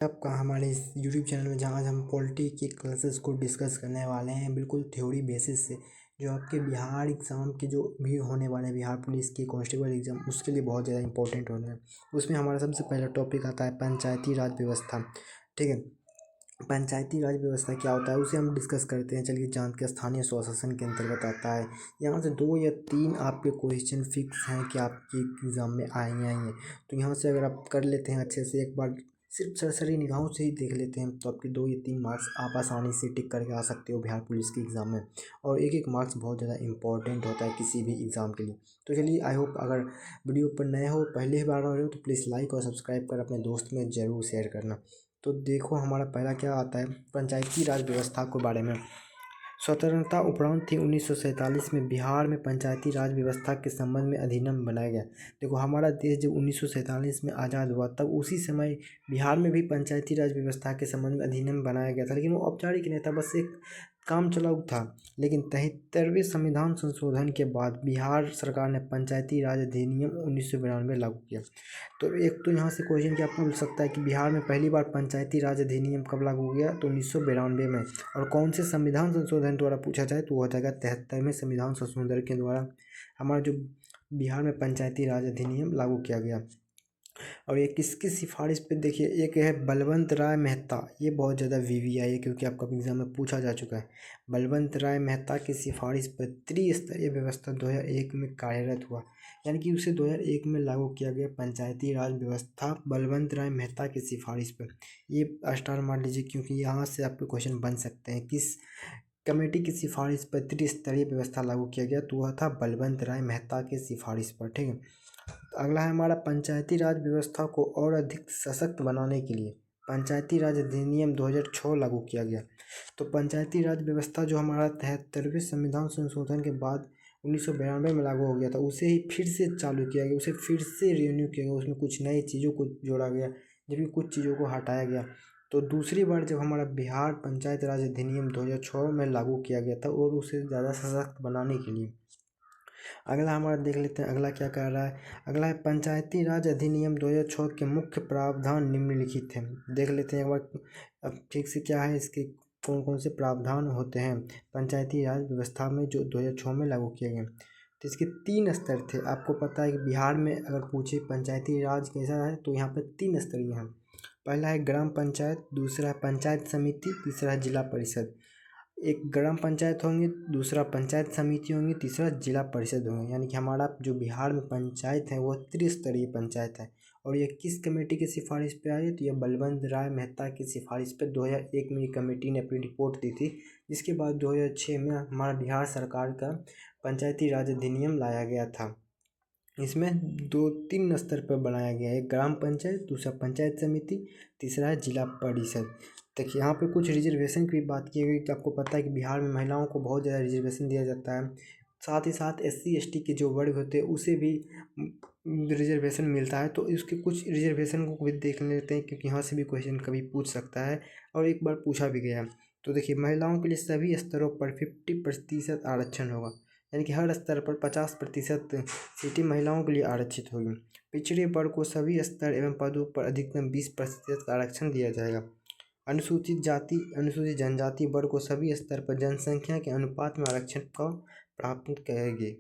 आपका हमारे इस यूट्यूब चैनल में, जहाँ आज हम पॉलिटी के क्लासेस को डिस्कस करने वाले हैं बिल्कुल थ्योरी बेसिस से, जो आपके बिहार एग्ज़ाम के जो भी होने वाले हैं, बिहार पुलिस की कांस्टेबल एग्ज़ाम, उसके लिए बहुत ज़्यादा इंपॉर्टेंट होने हैं। उसमें हमारा सबसे पहला टॉपिक आता है पंचायती राज व्यवस्था। ठीक है, पंचायती राज व्यवस्था क्या होता है उसे हम डिस्कस करते हैं। चलिए जानते हैं। स्थानीय स्वशासन के अंतर्गत आता है। यहाँ से 2 या 3 आपके क्वेश्चन फिक्स हैं कि आपके एग्ज़ाम में आएंगे। तो यहाँ से अगर आप कर लेते हैं अच्छे से, एक बार सिर्फ सरसरी निगाहों से ही देख लेते हैं, तो आपके 2 या 3 मार्क्स आप आसानी से टिक करके आ सकते हो बिहार पुलिस के एग्ज़ाम में। और एक मार्क्स बहुत ज़्यादा इंपॉर्टेंट होता है किसी भी एग्ज़ाम के लिए। तो चलिए, आई होप अगर वीडियो पर नए हो, पहले ही बार आ रहे हो, तो प्लीज़ लाइक और सब्सक्राइब कर अपने दोस्त में ज़रूर शेयर करना। तो देखो हमारा पहला क्या आता है, पंचायती राज व्यवस्था के बारे में। स्वतंत्रता उपरांत थी 1947 में बिहार में पंचायती राज व्यवस्था के संबंध में अधिनियम बनाया गया। देखो, हमारा देश जब 1947 में आज़ाद हुआ, तब उसी समय बिहार में भी पंचायती राज व्यवस्था के संबंध में अधिनियम बनाया गया था, लेकिन वो औपचारिक नहीं था, बस एक काम चलाऊ था। लेकिन 73वें संविधान संशोधन के बाद बिहार सरकार ने पंचायती राज अधिनियम 1992 लागू किया। तो एक तो यहाँ से क्वेश्चन क्या पूछ सकता है कि बिहार में पहली बार पंचायती राज अधिनियम कब लागू हो गया, तो 1992 में। और कौन से संविधान संशोधन द्वारा पूछा जाए तो वो हो जाएगा 73वें संविधान संशोधन के द्वारा हमारा जो बिहार में पंचायती राज अधिनियम लागू किया गया। और ये किसकी सिफारिश पे, देखिए, एक है बलवंत राय मेहता। ये बहुत ज़्यादा वीवीआई है, क्योंकि आपका एग्जाम में पूछा जा चुका है। बलवंत राय मेहता की सिफारिश पर त्रिस्तरीय व्यवस्था 2001 में कार्यरत हुआ, यानी कि उसे 2001 में लागू किया गया पंचायती राज व्यवस्था बलवंत राय मेहता की सिफारिश पर। ये स्टार मार लीजिए, क्योंकि यहाँ से आपके क्वेश्चन बन सकते हैं। किस कमेटी की सिफारिश पर त्रिस्तरीय व्यवस्था लागू किया गया, तो वह था बलवंत राय मेहता की सिफारिश पर। ठीक है, अगला है हमारा पंचायती राज व्यवस्था को और अधिक सशक्त बनाने के लिए पंचायती राज अधिनियम 2006 लागू किया गया। तो पंचायती राज व्यवस्था जो हमारा 73वें संविधान संशोधन के बाद 1992 में लागू हो गया था, उसे ही फिर से चालू किया गया, उसे फिर से रिन्यू किया गया। उसमें कुछ नई चीज़ों को जोड़ा गया, जबकि कुछ चीज़ों को हटाया गया। तो दूसरी बार जब हमारा बिहार पंचायत राज अधिनियम 2006 में लागू किया गया था, और उसे ज़्यादा सशक्त बनाने के लिए। अगला हमारा देख लेते हैं, अगला क्या कह रहा है। अगला है पंचायती राज अधिनियम 2006 के मुख्य प्रावधान निम्नलिखित हैं। देख लेते हैं एक बार अब ठीक से क्या है, इसके कौन कौन से प्रावधान होते हैं पंचायती राज व्यवस्था में जो 2006 में लागू किए गए। तो इसके 3 स्तर थे। आपको पता है कि बिहार में अगर पूछे पंचायती राज कैसा है, तो यहाँ पर 3 स्तरीय हैं। पहला है ग्राम पंचायत, दूसरा है पंचायत समिति, तीसरा है जिला परिषद। एक ग्राम पंचायत होंगे, दूसरा पंचायत समिति होंगी, तीसरा जिला परिषद होंगे। यानी कि हमारा जो बिहार में पंचायत है वो त्रिस्तरीय पंचायत है। और ये किस कमेटी की सिफारिश पे आई है, तो ये बलवंत राय मेहता की सिफारिश पे 2001 में ये कमेटी ने अपनी रिपोर्ट दी थी, जिसके बाद 2006 में हमारा बिहार सरकार का पंचायती राज अधिनियम लाया गया था। इसमें 2-3 स्तर पर बनाया गया है, एक ग्राम पंचायत, दूसरा पंचायत समिति, तीसरा है जिला परिषद। देखिए, यहाँ पे कुछ रिजर्वेशन की भी बात की गई कि आपको पता है कि बिहार में महिलाओं को बहुत ज़्यादा रिजर्वेशन दिया जाता है। साथ ही साथ SC ST के जो वर्ग होते हैं उसे भी रिजर्वेशन मिलता है। तो इसके कुछ रिजर्वेशन को भी देख लेते हैं, क्योंकि यहाँ से भी क्वेश्चन कभी पूछ सकता है, और एक बार पूछा भी गया। तो देखिए, महिलाओं के लिए सभी स्तरों पर 50% आरक्षण होगा, यानी कि हर स्तर पर 50% सीटें महिलाओं के लिए आरक्षित होगी। पिछड़े वर्ग को सभी स्तर एवं पदों पर अधिकतम 20% का आरक्षण दिया जाएगा। अनुसूचित जाति अनुसूचित जनजाति वर्ग को सभी स्तर पर जनसंख्या के अनुपात में आरक्षण को प्राप्त करेंगे।